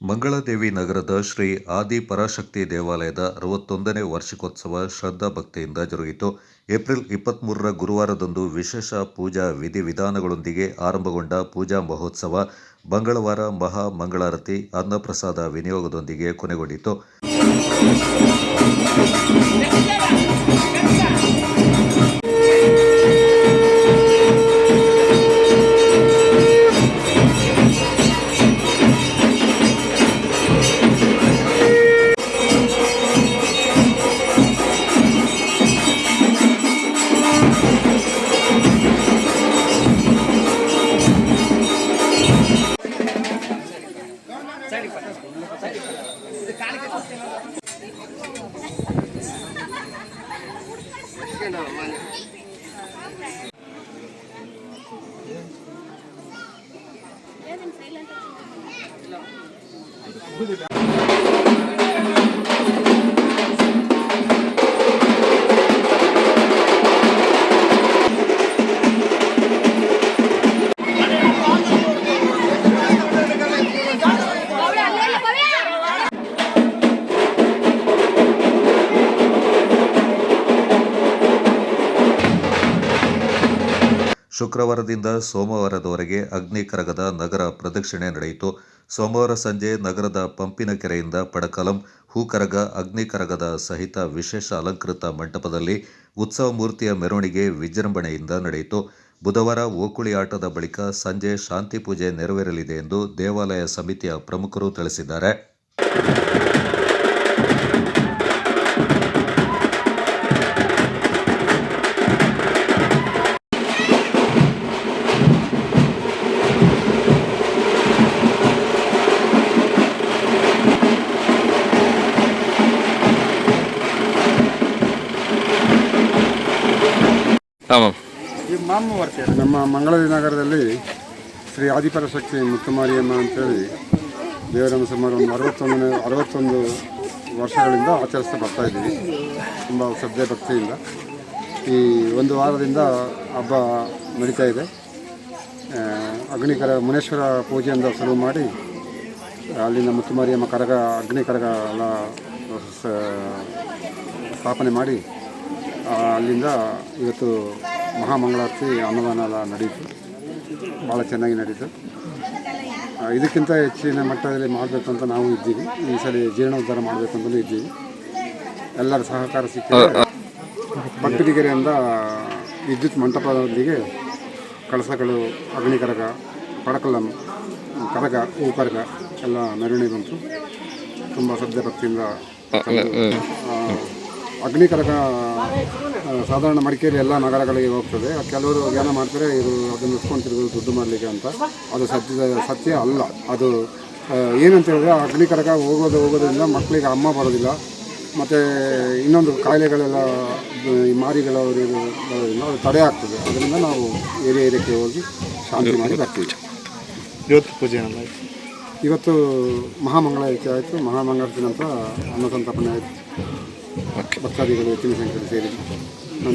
ಮಂಗಳಾದೇವಿ ನಗರದ ಶ್ರೀ ಆದಿಪರಾಶಕ್ತಿ ದೇವಾಲಯದ 61ನೇ ವಾರ್ಷಿಕೋತ್ಸವ ಶ್ರದ್ಧಾಭಕ್ತಿಯಿಂದ ಜರುಗಿತು. ಏಪ್ರಿಲ್ 23ರ ಗುರುವಾರದಂದು ವಿಶೇಷ ಪೂಜಾ ವಿಧಿವಿಧಾನಗಳೊಂದಿಗೆ ಆರಂಭಗೊಂಡ ಪೂಜಾ ಮಹೋತ್ಸವ ಮಂಗಳವಾರ ಮಹಾ ಮಂಗಳಾರತಿ, ಅನ್ನಪ್ರಸಾದ ವಿನಿಯೋಗದೊಂದಿಗೆ ಕೊನೆಗೊಂಡಿತು. ಶುಕ್ರವಾರದಿಂದ ಸೋಮವಾರದವರೆಗೆ ಅಗ್ನಿ ಕರಗದ ನಗರ ಪ್ರದಕ್ಷಿಣೆ ನಡೆಯಿತು. ಸೋಮವಾರ ಸಂಜೆ ನಗರದ ಪಂಪಿನ ಕೆರೆಯಿಂದ ಪಡಕಲಂ, ಹೂಕರಗ, ಅಗ್ನಿ ಕರಗದ ಸಹಿತ ವಿಶೇಷ ಅಲಂಕೃತ ಮಂಟಪದಲ್ಲಿ ಉತ್ಸವ ಮೂರ್ತಿಯ ಮೆರವಣಿಗೆ ವಿಜೃಂಭಣೆಯಿಂದ ನಡೆಯಿತು. ಬುಧವಾರ ಓಕುಳಿ ಆಟದ ಬಳಿಕ ಸಂಜೆ ಶಾಂತಿ ಪೂಜೆ ನೆರವೇರಲಿದೆ ಎಂದು ದೇವಾಲಯ ಸಮಿತಿಯ ಪ್ರಮುಖರು ತಿಳಿಸಿದ್ದಾರೆ. ನಮ್ಮ ಮಂಗಳಾದೇವಿ ನಗರದಲ್ಲಿ ಶ್ರೀ ಆದಿಪರಾಶಕ್ತಿ ಮುತ್ತುಮಾರಿಯಮ್ಮ ಅಂತೇಳಿ ದೇವರನ್ನು ಸುಮಾರು ಒಂದು 61 ವರ್ಷಗಳಿಂದ ಆಚರಿಸ್ತಾ ಬರ್ತಾ ಇದ್ದೀವಿ. ತುಂಬ ಶ್ರದ್ಧೆ ಭಕ್ತಿಯಿಂದ ಈ ಒಂದು ವಾರದಿಂದ ಹಬ್ಬ ನಡೀತಾ ಇದೆ. ಅಗ್ನಿಕರ ಮುನೇಶ್ವರ ಪೂಜೆಯಿಂದ ಶುರು ಮಾಡಿ ಅಲ್ಲಿಂದ ಮುತ್ತುಮಾರಿಯಮ್ಮ ಕರಗ, ಅಗ್ನಿ ಕರಗ ಎಲ್ಲ ಸ್ಥಾಪನೆ ಮಾಡಿ ಅಲ್ಲಿಂದ ಇವತ್ತು ಮಹಾಮಂಗಳಾರತಿ, ಅನ್ನದಾನ ಎಲ್ಲ ನಡೀತು. ಭಾಳ ಚೆನ್ನಾಗಿ ನಡೀತು. ಇದಕ್ಕಿಂತ ಹೆಚ್ಚಿನ ಮಟ್ಟದಲ್ಲಿ ಮಾಡಬೇಕಂತ ನಾವು ಇದ್ದೀವಿ. ಈ ಸಲ ಜೀರ್ಣೋದ್ಧಾರ ಮಾಡಬೇಕಂತಲೂ ಇದ್ದೀವಿ. ಎಲ್ಲರ ಸಹಕಾರ ಸಿಕ್ಕಿದೆ. ಪಟ್ಟಿಗೆರೆಯಿಂದ ವಿದ್ಯುತ್ ಮಂಟಪದೊಂದಿಗೆ ಕಳಸಗಳು, ಅಗ್ನಿ ಕರಗ, ಪಡಕಲಂ, ಕರಗ, ಹೂಕರಗ ಎಲ್ಲ ಮೆರವಣಿಗೆ ಬಂತು. ತುಂಬ ಶ್ರದ್ಧೆ ಭಕ್ತಿಯಿಂದ ಅಗ್ನಿ ಕರಗ ಸಾಧಾರಣ ಮಡಿಕೇರಿ ಎಲ್ಲ ನಗರಗಳಿಗೆ ಹೋಗ್ತದೆ. ಕೆಲವರು ಜ್ಞಾನ ಮಾಡ್ತಾರೆ, ಇದು ಅದನ್ನು ಇಸ್ಕೊಂತಿರೋದು ದುಡ್ಡು ಮಾಡಲಿಕ್ಕೆ ಅಂತ. ಅದು ಸತ್ಯ ಅಲ್ಲ. ಅದು ಏನಂತ ಹೇಳಿದ್ರೆ, ಅಗ್ನಿ ಕರಗ ಹೋಗೋದ್ರಿಂದ ಮಕ್ಕಳಿಗೆ ಅಮ್ಮ ಬರೋದಿಲ್ಲ, ಮತ್ತು ಇನ್ನೊಂದು ಕಾಯಿಲೆಗಳೆಲ್ಲ ಈ ಮಾರಿಗಳವರು ಬರೋದಿಲ್ಲ, ಅದು ತಡೆ ಆಗ್ತದೆ. ಅದರಿಂದ ನಾವು ಏರಿಯಾಕ್ಕೆ ಹೋಗಿ ಶಾಂತಿ ಮಾಡಿ ಬರ್ತೀವಿ. ಇವತ್ತು ಪೂಜೆ ಇವತ್ತು ಮಹಾಮಂಗಳಾರತಿ ಆಯಿತು. ಮಹಾಮಂಗಳಾರತಿ ನಂತರ ಅನ್ನಸಂತರ್ಪಣೆ ಆಯಿತು. ಭಕ್ತಾದಿಗಳು ಹೆಚ್ಚಿನ ಸಂಖ್ಯೆಯಲ್ಲಿ ಸೇರಿದ್ರು.